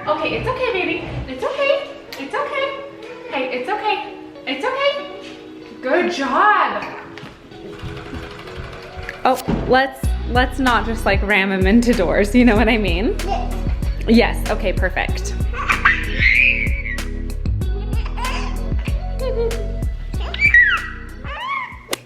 Okay, it's okay, baby. It's okay. It's okay. Hey, it's okay. It's okay. Good job. Oh, let's not just like ram him into doors, you know what I mean? Yes. Yes, okay, perfect.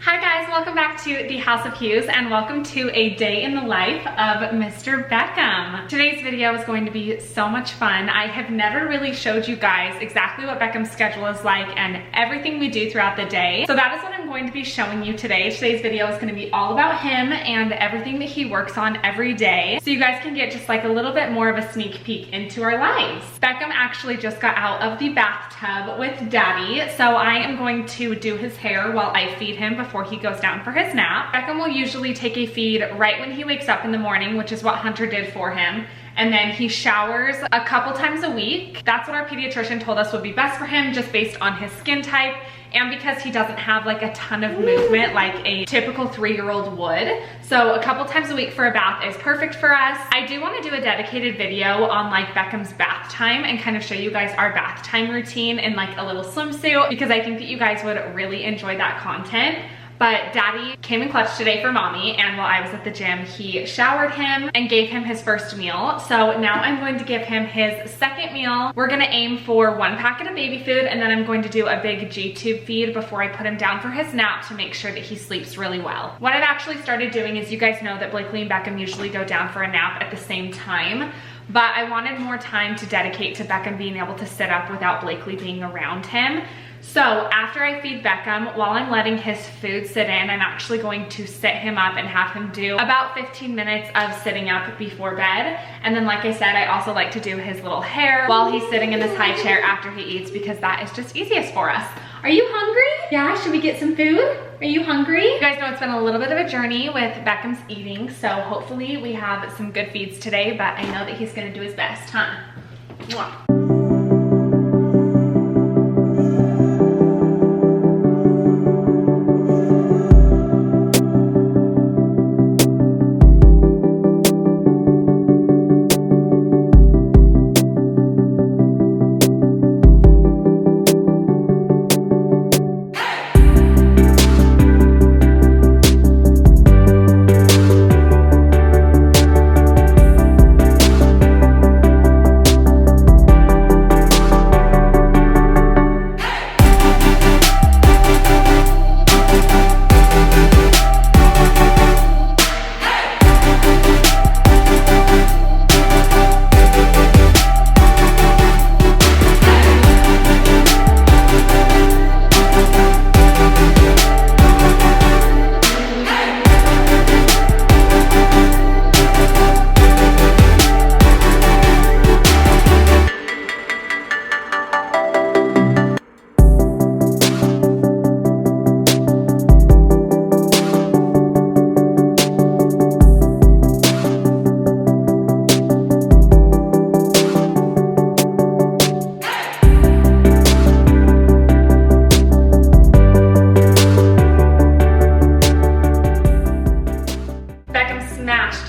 Hi guys, welcome back to the House of Hughes and welcome to a day in the life of Mr. Beckham. Today's video is going to be so much fun. I have never really showed you guys exactly what Beckham's schedule is like and everything we do throughout the day. So that is what I'm going to be showing you today. Today's video is going to be all about him and everything that he works on every day. So you guys can get just like a little bit more of a sneak peek into our lives. Beckham actually just got out of the bathtub with Daddy. So I am going to do his hair while I feed him before he goes down for his nap. Beckham will usually take a feed right when he wakes up in the morning, which is what Hunter did for him. And then he showers a couple times a week. That's what our pediatrician told us would be best for him just based on his skin type and because he doesn't have like a ton of movement like a typical 3-year-old would. So a couple times a week for a bath is perfect for us. I do want to do a dedicated video on like Beckham's bath time and kind of show you guys our bath time routine in like a little swimsuit because I think that you guys would really enjoy that content. But Daddy came in clutch today for Mommy, and while I was at the gym, he showered him and gave him his first meal. So now I'm going to give him his second meal. We're gonna aim for 1 packet of baby food, and then I'm going to do a big G-tube feed before I put him down for his nap to make sure that he sleeps really well. What I've actually started doing is, you guys know that Blakely and Beckham usually go down for a nap at the same time, but I wanted more time to dedicate to Beckham being able to sit up without Blakely being around him. So after I feed Beckham, while I'm letting his food sit in, I'm actually going to sit him up and have him do about 15 minutes of sitting up before bed. And then like I said, I also like to do his little hair while he's sitting in this high chair after he eats because that is just easiest for us. Are you hungry? Yeah, should we get some food? Are you hungry? You guys know it's been a little bit of a journey with Beckham's eating, so hopefully we have some good feeds today, but I know that he's gonna do his best, huh? Mwah.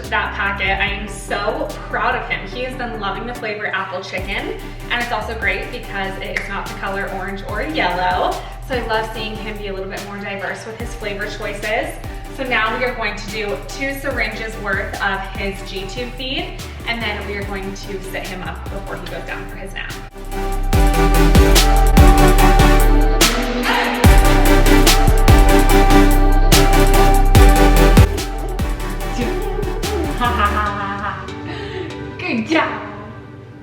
That packet. I am so proud of him. He has been loving the flavor apple chicken, and it's also great because it is not the color orange or yellow. So I love seeing him be a little bit more diverse with his flavor choices. So now we are going to do 2 syringes worth of his G-tube feed, and then we are going to sit him up before he goes down for his nap. Good job.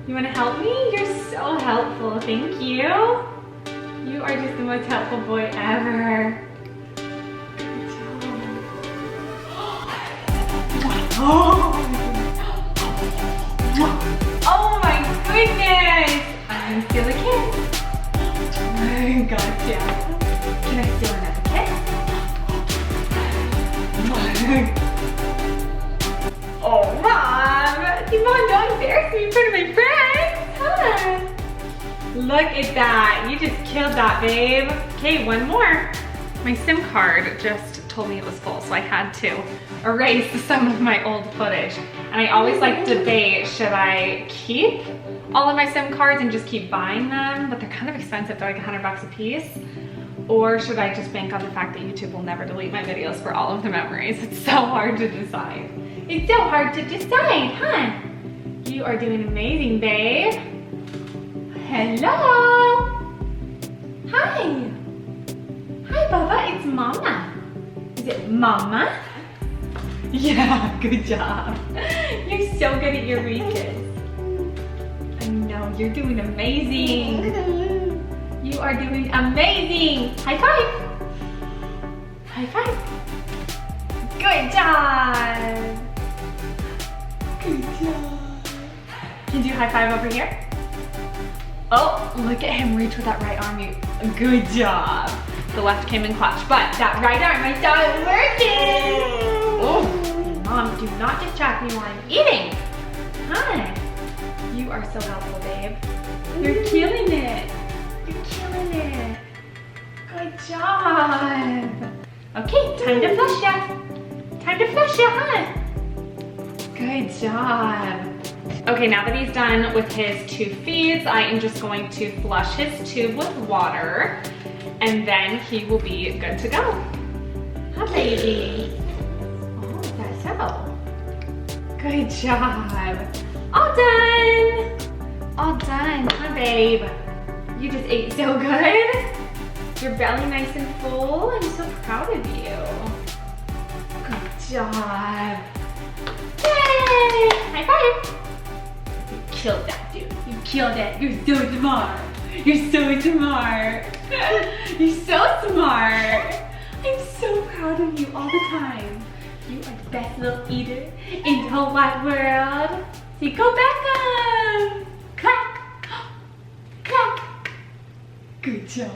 You want to help me? You're so helpful. Thank you. You are just the most helpful boy ever. Good job. Oh my goodness. I'm going to steal a kiss. Gotcha. Can I steal another kiss? Oh, Mom! Come on, don't embarrass me in front of my friends! Come on! Look at that! You just killed that, babe. Okay, one more. My SIM card just told me it was full, so I had to erase some of my old footage. And I always like debate, should I keep all of my SIM cards and just keep buying them, but they're kind of expensive. They're like $100 a piece. Or should I just bank on the fact that YouTube will never delete my videos for all of the memories? It's so hard to decide. It's so hard to decide, huh? You are doing amazing, babe. Hello. Hi. Hi, Bubba, it's Mama. Is it Mama? Yeah, good job. You're so good at your reaches. I know, you're doing amazing. You are doing amazing. High five. High five. Good job. Good job. Can you do high five over here? Oh, look at him reach with that right arm. Good job. The left came in clutch, but that right arm, I saw it working. Oh, Mom, do not distract me while I'm eating. Hi. You are so helpful, babe. You're killing it. You're killing it. Good job. Okay, time to flush ya. Time to flush ya, huh? Good job. Okay, now that he's done with his 2 feeds, I am just going to flush his tube with water, and then he will be good to go. Hi, baby. Oh, that's so. Good job. All done. All done, huh, babe? You just ate so good. Your belly nice and full. I'm so proud of you. Good job. Yay! High five. You killed that, dude. You killed it. You're so smart. You're so smart. You're so smart. I'm so proud of you all the time. You are the best little eater in the whole wide world. See, go Beckham. Clack. Clack. Good job.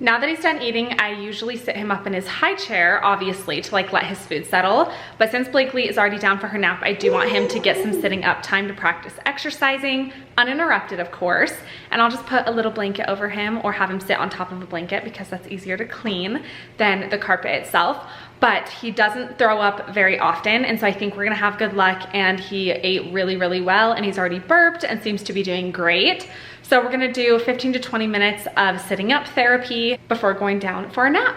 Now that he's done eating, I usually sit him up in his high chair, obviously, to like let his food settle. But since Blakely is already down for her nap, I do want him to get some sitting up time to practice exercising, uninterrupted, of course. And I'll just put a little blanket over him or have him sit on top of a blanket because that's easier to clean than the carpet itself. But he doesn't throw up very often, and so I think we're gonna have good luck, and he ate really, really well, and he's already burped and seems to be doing great. So we're gonna do 15 to 20 minutes of sitting up therapy before going down for a nap.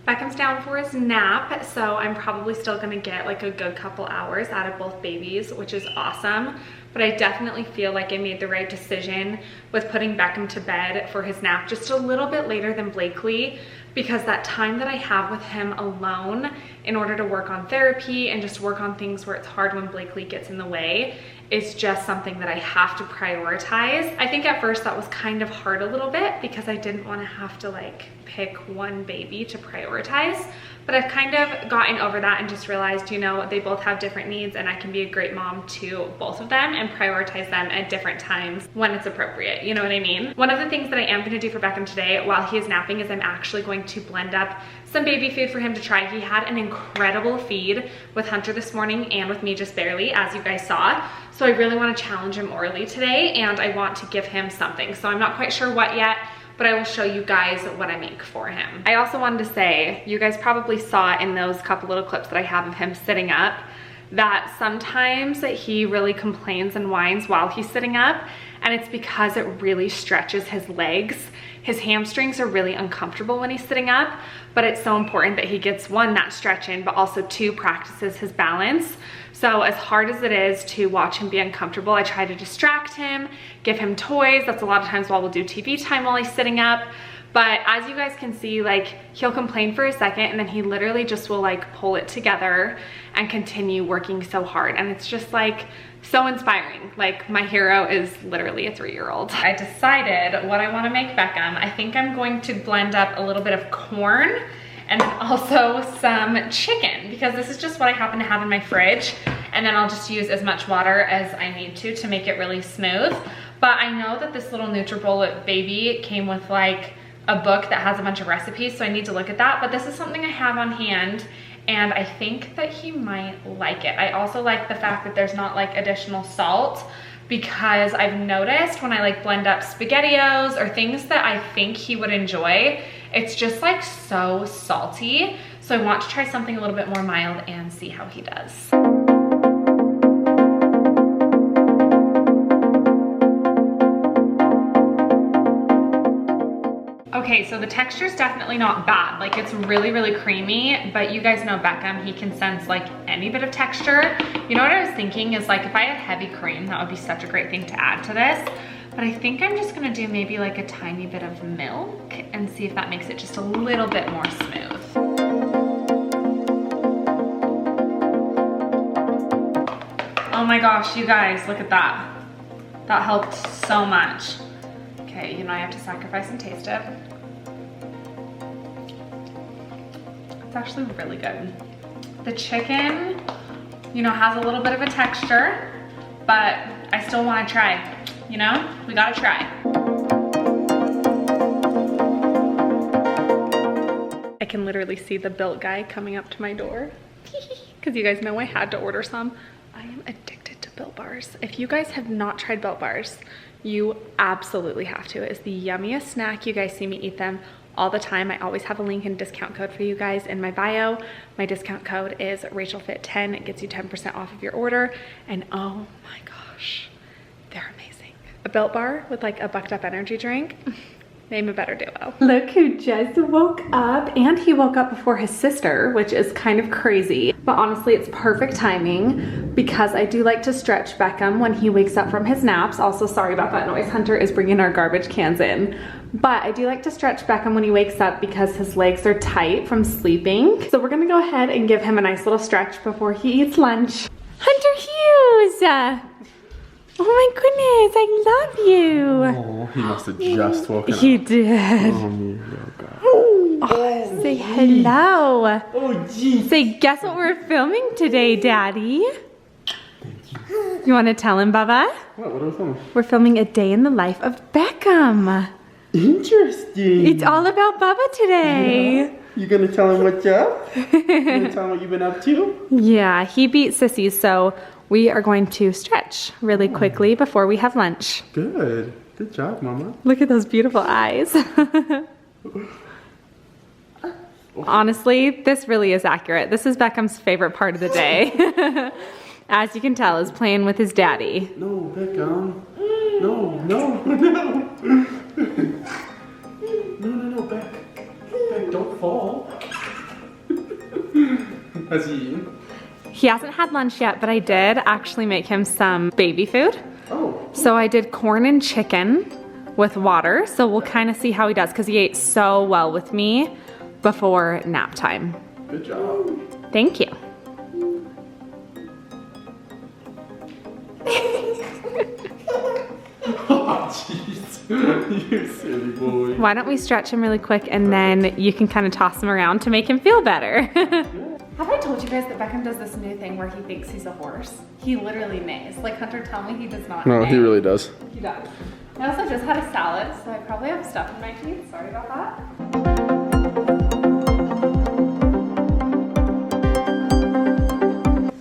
Beckham's down for his nap, so I'm probably still gonna get like a good couple hours out of both babies, which is awesome. But I definitely feel like I made the right decision with putting Beckham to bed for his nap just a little bit later than Blakely, because that time that I have with him alone in order to work on therapy and just work on things where it's hard when Blakely gets in the way is just something that I have to prioritize. I think at first that was kind of hard a little bit because I didn't want to have to like pick one baby to prioritize, but I've kind of gotten over that and just realized, you know, they both have different needs and I can be a great mom to both of them and prioritize them at different times when it's appropriate, you know what I mean? One of the things that I am gonna do for Beckham today while he is napping is I'm actually going to blend up some baby food for him to try. He had an incredible feed with Hunter this morning and with me just barely, as you guys saw. So I really want to challenge him orally today and I want to give him something. So I'm not quite sure what yet, but I will show you guys what I make for him. I also wanted to say, you guys probably saw in those couple little clips that I have of him sitting up, that sometimes he really complains and whines while he's sitting up, and it's because it really stretches his legs. His hamstrings are really uncomfortable when he's sitting up, but it's so important that he gets, one, that stretch in, but also two, practices his balance. So as hard as it is to watch him be uncomfortable, I try to distract him, give him toys. That's a lot of times while we'll do TV time while he's sitting up. But as you guys can see, like, he'll complain for a second and then he literally just will like pull it together and continue working so hard. And it's just like so inspiring. Like, my hero is literally a 3-year-old. I decided what I want to make Beckham. I think I'm going to blend up a little bit of corn and then also some chicken, because this is just what I happen to have in my fridge. And then I'll just use as much water as I need to make it really smooth. But I know that this little NutriBullet baby came with like a book that has a bunch of recipes, so I need to look at that. But this is something I have on hand, and I think that he might like it. I also like the fact that there's not like additional salt, because I've noticed when I like blend up SpaghettiOs or things that I think he would enjoy, it's just like so salty. So I want to try something a little bit more mild and see how he does. Okay, so the texture is definitely not bad. Like, it's really, really creamy, but you guys know Beckham, he can sense like any bit of texture. You know what I was thinking is, like, if I had heavy cream, that would be such a great thing to add to this. But I think I'm just gonna do maybe like a tiny bit of milk and see if that makes it just a little bit more smooth. Oh my gosh, you guys, look at that. That helped so much. Okay, you know I have to sacrifice and taste it. It's actually really good. The chicken, you know, has a little bit of a texture, but I still want to try. You know, we gotta try. I can literally see the Built guy coming up to my door, because you guys know I had to order some. I am addicted to Built bars. If you guys have not tried Built bars, you absolutely have to. It's the yummiest snack. You guys see me eat them all the time. I always have a link and discount code for you guys in my bio. My discount code is rachelhughesfit10. It gets you 10% off of your order. And oh my gosh, they're amazing. A Built bar with like a bucked up energy drink. Name a better duo. Look who just woke up, and he woke up before his sister, which is kind of crazy. But honestly, it's perfect timing because I do like to stretch Beckham when he wakes up from his naps. Also, sorry about that noise. Hunter is bringing our garbage cans in. But I do like to stretch Beckham when he wakes up because his legs are tight from sleeping. So we're gonna go ahead and give him a nice little stretch before he eats lunch. Hunter Hughes! Oh my goodness, I love you. Oh, he must have just woken up. He did. Oh, say hello. Oh, geez. Say, guess what we're filming today, Daddy? Thank you. You want to tell him, Bubba? What are we filming? We're filming a day in the life of Beckham. Interesting. It's all about Bubba today. Yeah. You gonna tell him what's up? You gonna tell him what you've been up to? Yeah, he beat Sissy, so we are going to stretch really quickly before we have lunch. Good. Good job, Mama. Look at those beautiful eyes. Honestly, this really is accurate. This is Beckham's favorite part of the day. As you can tell, is playing with his daddy. No, Beckham. No, no, no. No, Beck. Beck, don't fall. Has he eaten? He hasn't had lunch yet, but I did actually make him some baby food. Oh. So I did corn and chicken with water. So we'll kind of see how he does, because he ate so well with me before nap time. Good job. Thank you. Oh, jeez. You silly boy. Why don't we stretch him really quick, and then you can kind of toss him around to make him feel better. Have I told you guys that Beckham does this new thing where he thinks he's a horse? He literally neighs. Like, Hunter, tell me he does not No, neigh. he really does. He does. I also just had a salad, so I probably have stuff in my teeth. Sorry about that.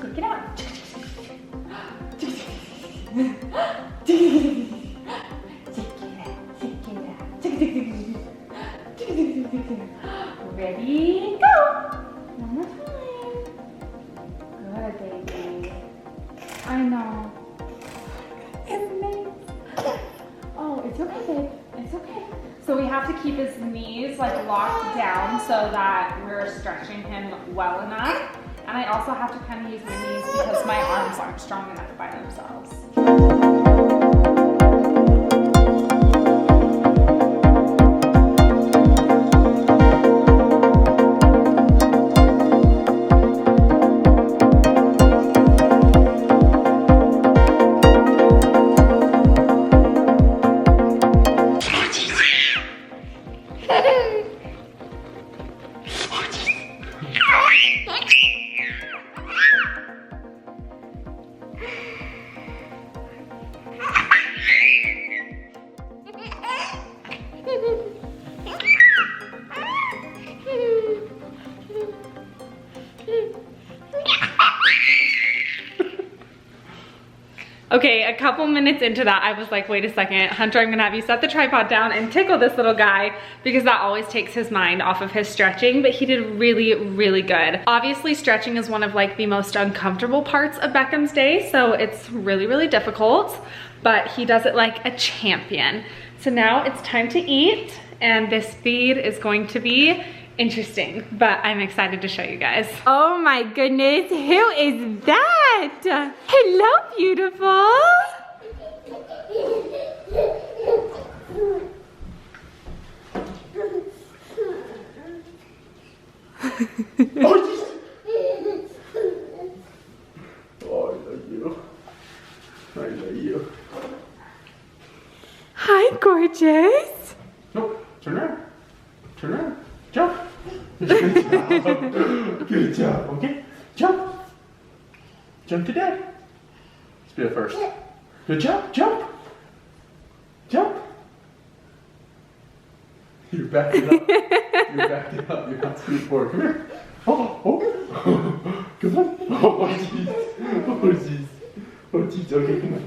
Take it out. Take it out. Take it out. I know. Oh, it's okay, babe. It's okay. So we have to keep his knees like locked down so that we're stretching him well enough. And I also have to kind of use my knees because my arms aren't strong enough by themselves. Okay, a couple minutes into that, I was like, wait a second, Hunter, I'm gonna have you set the tripod down and tickle this little guy because that always takes his mind off of his stretching, but he did really, really good. Obviously, stretching is one of like the most uncomfortable parts of Beckham's day, so it's really, really difficult, but he does it like a champion. So now it's time to eat, and this feed is going to be interesting, but I'm excited to show you guys. Oh my goodness, who is that? Hello, beautiful. Oh, I love you. I love you. Hi, gorgeous. Nope, turn around. Turn around. Jump. Good job. Good job. Okay. Jump. Jump to dad. Let's be the first. Good job. Jump. Jump. You're backing up. You're backing up. You're not speed forward. Come here. Oh, oh. Come on. Oh, jeez. Oh, jeez. Oh, jeez. Okay, come on.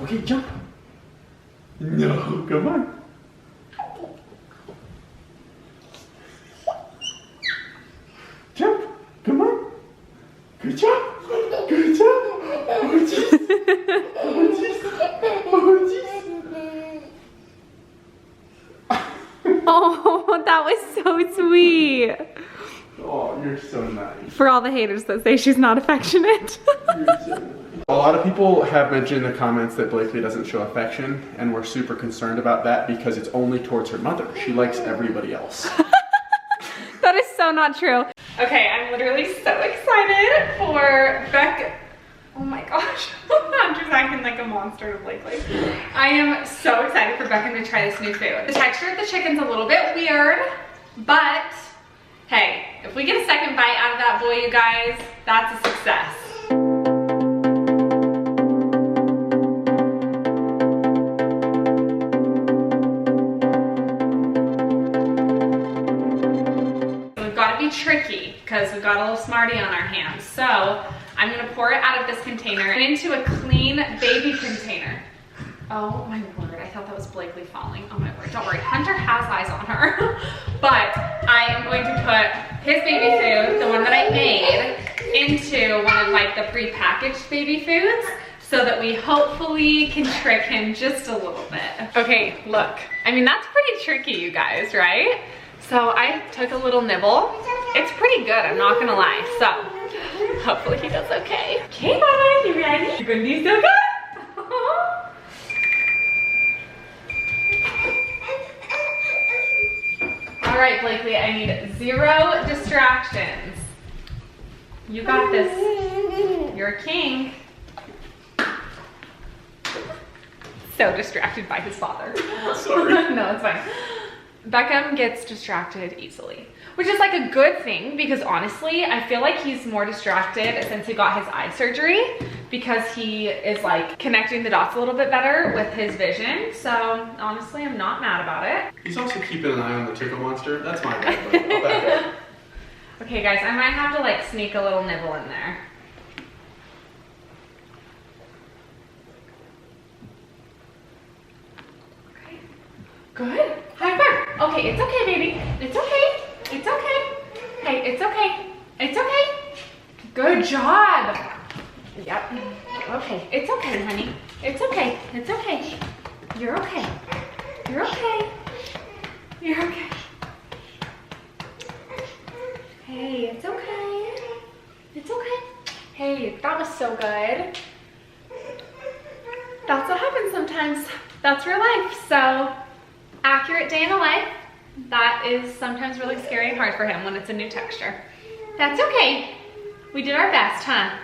Okay, jump. No, come on. Jump. Come on. Good job. Good job. Oh, jeez. Oh, jeez. Oh, jeez. Oh, that was so sweet. Oh, you're so nice. For all the haters that say she's not affectionate. You're so nice. A lot of people have mentioned in the comments that Blakely doesn't show affection, and we're super concerned about that because it's only towards her mother. She likes everybody else. That is so not true. Okay, I'm literally so excited for Beck. Oh my gosh, I'm just acting like a monster with Blakely. I am so excited for Beckham to try this new food. The texture of the chicken's a little bit weird, but hey, if we get a second bite out of that boy, you guys, that's a success. We've got to be tricky because we've got a little Smartie on our hands. So I'm gonna pour it out of this container and into a clean baby container. Oh my word, I thought that was Blakely falling. Oh my word, don't worry, Hunter has eyes on her. But I am going to put his baby food, the one that I made, into one of like the pre-packaged baby foods so that we hopefully can trick him just a little bit. Okay, look, I mean, that's pretty tricky, you guys, right? So I took a little nibble. It's pretty good, I'm not gonna lie. So hopefully he does okay. Okay, Mama, you ready? You're gonna do so good. All right, Blakely, I need 0 distractions. You got this. You're a king. So distracted by his father. Sorry. No, it's fine. Beckham gets distracted easily, which is like a good thing because honestly, I feel like he's more distracted since he got his eye surgery because he is like connecting the dots a little bit better with his vision. So honestly, I'm not mad about it. He's also keeping an eye on the tickle monster. That's my bad, but I'll back up. Okay guys, I might have to like sneak a little nibble in there. Okay, good. High five. Okay, it's okay, baby. It's okay. It's okay. Hey, it's okay. It's okay. Good job. Yep. Okay. It's okay, honey. It's okay. It's okay. You're okay. You're okay. You're okay. Hey, it's okay. It's okay. Hey, that was so good. That's what happens sometimes. That's real life. So, accurate day in the life. That is sometimes really scary and hard for him when it's a new texture. That's okay. We did our best, huh?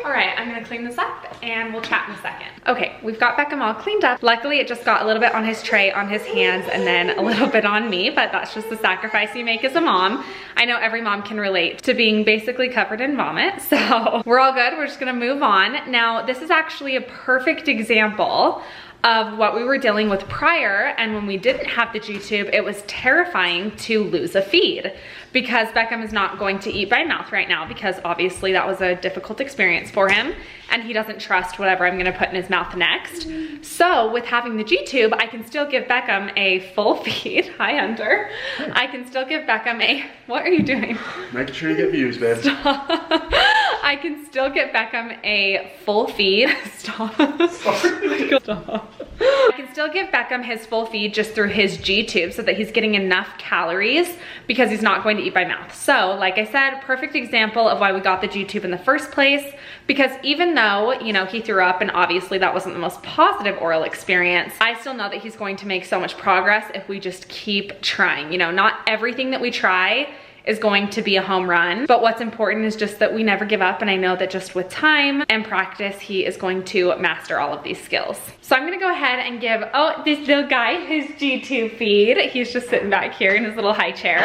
All right, I'm gonna clean this up and we'll chat in a second. Okay, we've got Beckham all cleaned up. Luckily, it just got a little bit on his tray, on his hands, and then a little bit on me, but that's just the sacrifice you make as a mom. I know every mom can relate to being basically covered in vomit, so we're all good. We're just gonna move on. Now, this is actually a perfect example of what we were dealing with prior, and when we didn't have the G-tube, it was terrifying to lose a feed because Beckham is not going to eat by mouth right now because obviously that was a difficult experience for him and he doesn't trust whatever I'm gonna put in his mouth next. So with having the G-tube, I can still give Beckham a full feed. Hi, Hunter. I can still give Beckham a, what are you doing? Making sure you get views, babe. Stop. I can still get Beckham a full feed. Stop. Sorry. Stop. I can still give Beckham his full feed just through his G-tube so that he's getting enough calories because he's not going to eat by mouth. So like I said, perfect example of why we got the G-tube in the first place, because even though, you know, he threw up and obviously that wasn't the most positive oral experience, I still know that he's going to make so much progress if we just keep trying. You know, not everything that we try is going to be a home run, but what's important is just that we never give up, and I know that just with time and practice, he is going to master all of these skills. So I'm gonna go ahead and give, oh, this little guy his G-tube feed. He's just sitting back here in his little high chair,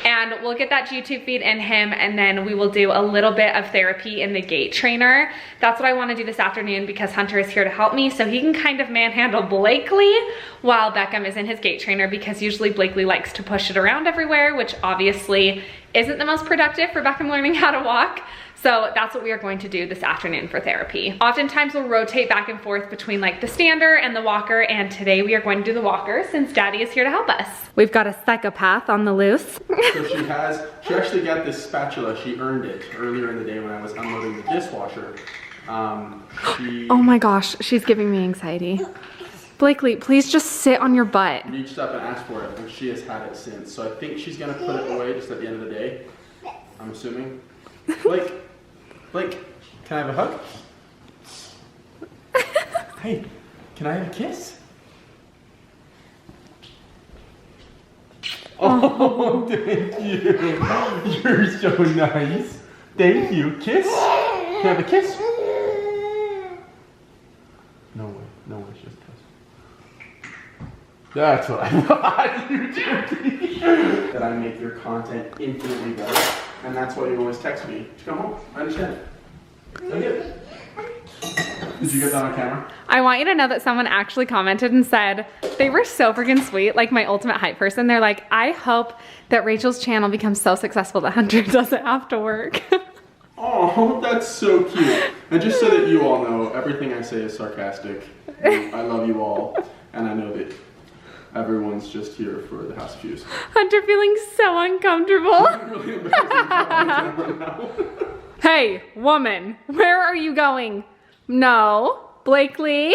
and we'll get that G-tube feed in him, and then we will do a little bit of therapy in the gait trainer. That's what I wanna do this afternoon because Hunter is here to help me, so he can kind of manhandle Blakely while Beckham is in his gait trainer, because usually Blakely likes to push it around everywhere, which obviously isn't the most productive for Beckham learning how to walk. So that's what we are going to do this afternoon for therapy. Oftentimes we'll rotate back and forth between like the stander and the walker, and today we are going to do the walker since Daddy is here to help us. We've got a psychopath on the loose. So she actually got this spatula. She earned it earlier in the day when I was unloading the dishwasher. Oh my gosh, she's giving me anxiety. Blakely, please just sit on your butt. Reached up and asked for it, and she has had it since. So I think she's gonna put it away just at the end of the day, I'm assuming. Blake, can I have a hug? Hey, can I have a kiss? Oh, thank you. You're so nice. Thank you. Kiss? Can I have a kiss? No way, just kiss. That's what I thought you did. That I make your content infinitely better. And that's why you always text me to come home. I understand it. I get it. Did you get that on camera? I want you to know that someone actually commented and said, they were so freaking sweet, like my ultimate hype person. They're like, I hope that Rachel's channel becomes so successful that Hunter doesn't have to work. Oh, that's so cute. And just so that you all know, everything I say is sarcastic. I love you all. And I know that everyone's just here for the House of Hughes. Hunter feeling so uncomfortable. I'm really embarrassing now. Hey, woman, where are you going? No, Blakely.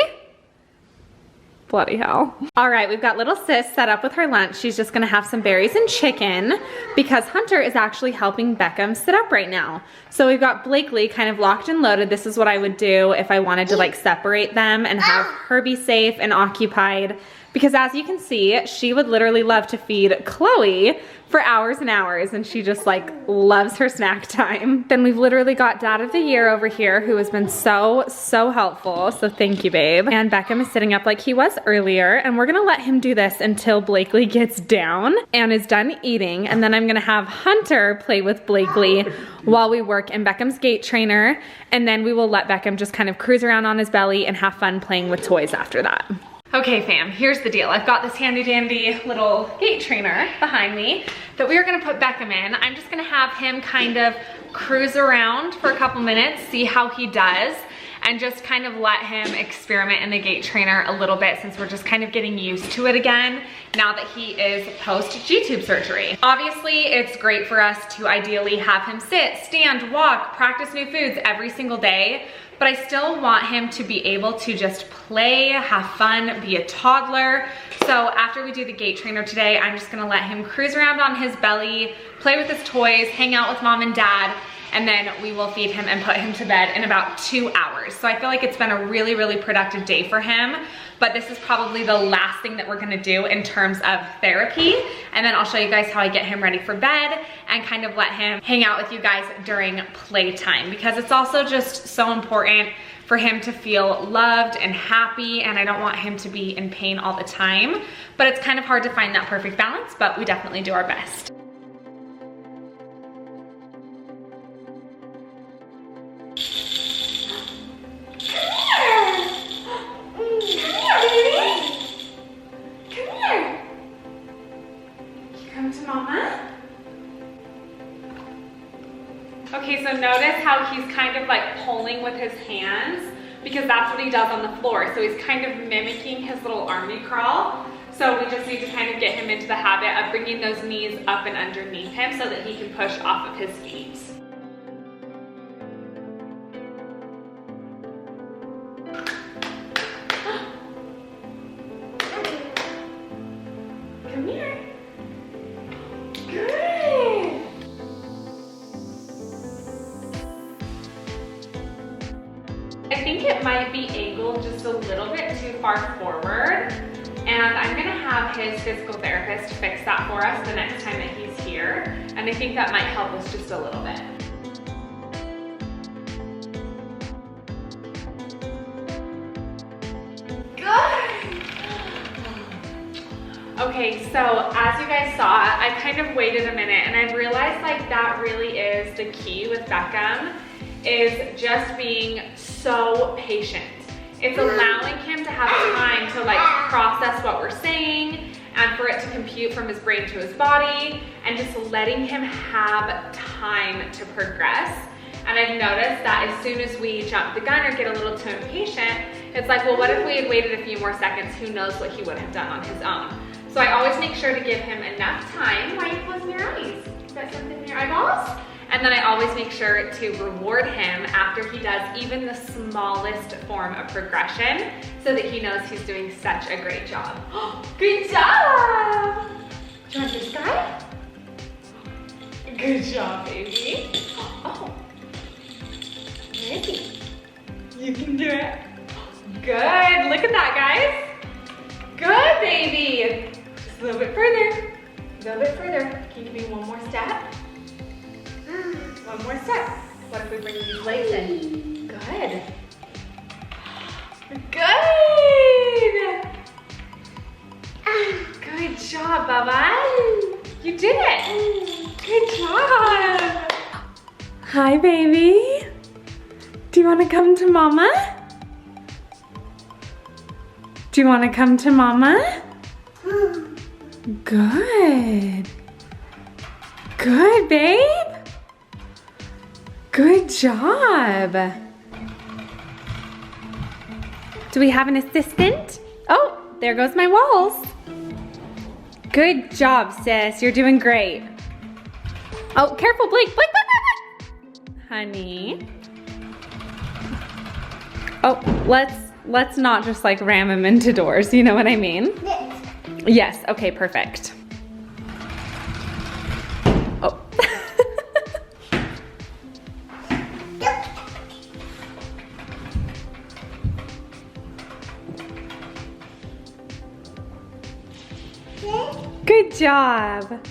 Bloody hell. All right, we've got little sis set up with her lunch. She's just gonna have some berries and chicken because Hunter is actually helping Beckham sit up right now. So we've got Blakely kind of locked and loaded. This is what I would do if I wanted to like separate them and have her be safe and occupied. Because as you can see, she would literally love to feed Chloe for hours and hours, and she just like loves her snack time. Then we've literally got Dad of the Year over here who has been so helpful, so thank you, babe. And Beckham is sitting up like he was earlier, and we're gonna let him do this until Blakely gets down and is done eating, and then I'm gonna have Hunter play with Blakely while we work in Beckham's gait trainer, and then we will let Beckham just kind of cruise around on his belly and have fun playing with toys after that. Okay fam, here's the deal. I've got this handy dandy little gait trainer behind me that we are gonna put Beckham in. I'm just gonna have him kind of cruise around for a couple minutes, see how he does. and just kind of let him experiment in the gait trainer a little bit, since we're just kind of getting used to it again now that he is post G-tube surgery. Obviously, it's great for us to ideally have him sit, stand, walk, practice new foods every single day, but I still want him to be able to just play, have fun, be a toddler. So after we do the gait trainer today, I'm just gonna let him cruise around on his belly, play with his toys, hang out with mom and dad, and then we will feed him and put him to bed in about 2 hours. So I feel like it's been a really, really productive day for him, but this is probably the last thing that we're gonna do in terms of therapy. And then I'll show you guys how I get him ready for bed and kind of let him hang out with you guys during playtime, because it's also just so important for him to feel loved and happy, and I don't want him to be in pain all the time. But it's kind of hard to find that perfect balance, but we definitely do our best. Okay, so notice how he's kind of like pulling with his hands, because that's what he does on the floor. So he's kind of mimicking his little army crawl. So we just need to kind of get him into the habit of bringing those knees up and underneath him so that he can push off of his feet. Come here. Good. I think it might be angled just a little bit too far forward, and I'm gonna have his physical therapist fix that for us the next time that he's here, and I think that might help us just a little bit. Good! Okay, so as you guys saw, I kind of waited a minute, and I realized like that really is the key with Beckham, is just being so patient. It's allowing him to have time to like process what we're saying and for it to compute from his brain to his body, and just letting him have time to progress. And I've noticed that as soon as we jump the gun or get a little too impatient, it's like, well, what if we had waited a few more seconds? Who knows what he would have done on his own? So I always make sure to give him enough time. Why are you closing your eyes? Is that something in your eyeballs? And then I always make sure to reward him after he does even the smallest form of progression, so that he knows he's doing such a great job. Good job! Do you want this guy? Good job, baby. Oh, where is he? You can do it. Good, look at that, guys. Good, baby. Just a little bit further. A little bit further. Can you give me one more step? One more step. What if we bring these legs in? Good. Good. Good job, Bubba. You did it. Good job. Hi, baby. Do you want to come to Mama? Do you want to come to Mama? Good. Good, babe. Good job. Do we have an assistant? Oh, there goes my walls. Good job, sis. You're doing great. Oh, careful, Blake. Blake, Blake, Blake. Honey. Oh, let's not just like ram him into doors. You know what I mean? Yes. Yes, okay, perfect. Oh. Good job.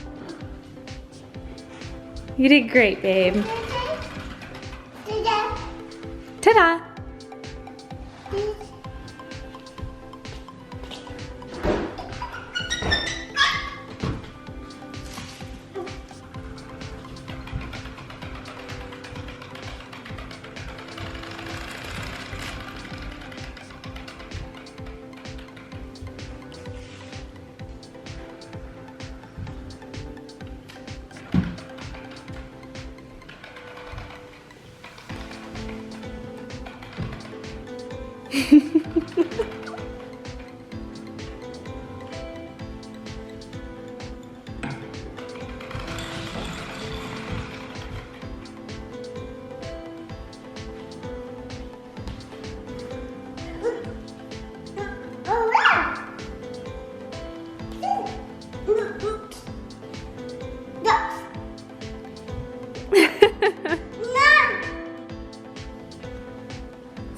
You did great, babe. Ta-da.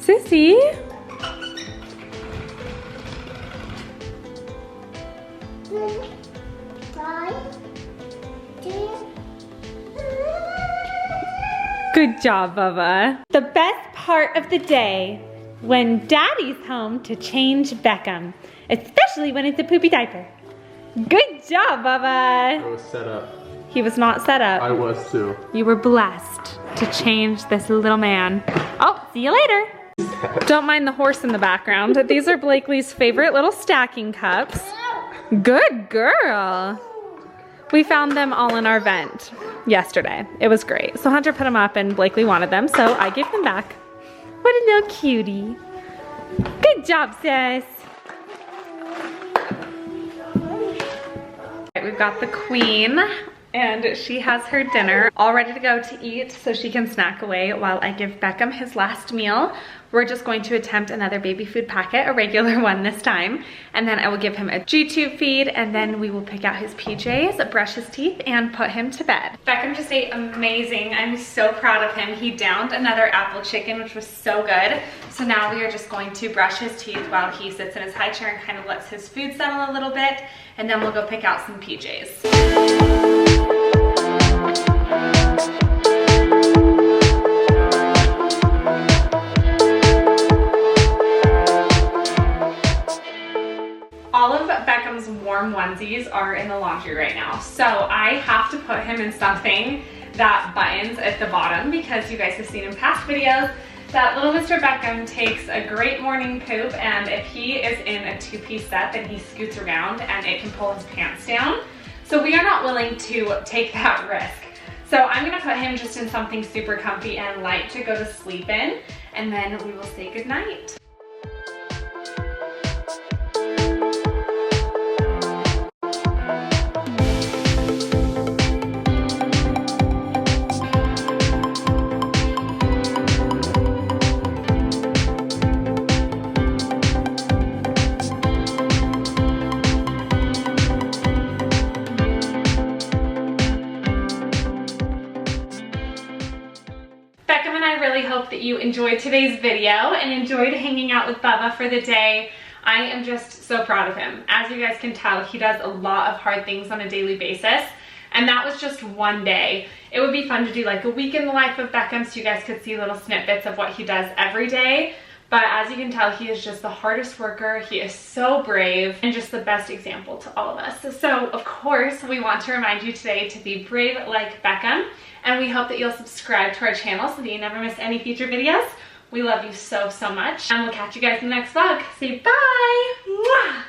Sissy? Good job, Bubba. The best part of the day, when Daddy's home to change Beckham, especially when it's a poopy diaper. Good job, Bubba. I was set up. He was not set up. I was too. You were blessed to change this little man. Oh, see you later. Don't mind the horse in the background. These are Blakely's favorite little stacking cups. Good girl. We found them all in our vent yesterday. It was great. So Hunter put them up and Blakely wanted them, so I gave them back. What a little cutie. Good job, sis. We've got the queen, and she has her dinner all ready to go to eat so she can snack away while I give Beckham his last meal. We're just going to attempt another baby food packet, a regular one this time, and then I will give him a G-tube feed, and then we will pick out his PJs, brush his teeth, and put him to bed. Beckham just ate amazing. I'm so proud of him. He downed another apple chicken, which was so good. So now we are just going to brush his teeth while he sits in his high chair and kind of lets his food settle a little bit, and then we'll go pick out some PJs. All of Beckham's warm onesies are in the laundry right now. So I have to put him in something that buttons at the bottom because you guys have seen in past videos that little Mr. Beckham takes a great morning poop, and if he is in a two-piece set, then he scoots around and it can pull his pants down. So we are not willing to take that risk. So I'm gonna put him just in something super comfy and light to go to sleep in, and then we will say goodnight. Beckham and I really hope that you enjoyed today's video and enjoyed hanging out with Bubba for the day. I am just so proud of him. As you guys can tell, he does a lot of hard things on a daily basis, and that was just one day. It would be fun to do like a week in the life of Beckham so you guys could see little snippets of what he does every day. But as you can tell, he is just the hardest worker. He is so brave and just the best example to all of us. So of course, we want to remind you today to be brave like Beckham. And we hope that you'll subscribe to our channel so that you never miss any future videos. We love you so, so much. And we'll catch you guys in the next vlog. Say bye. Mwah!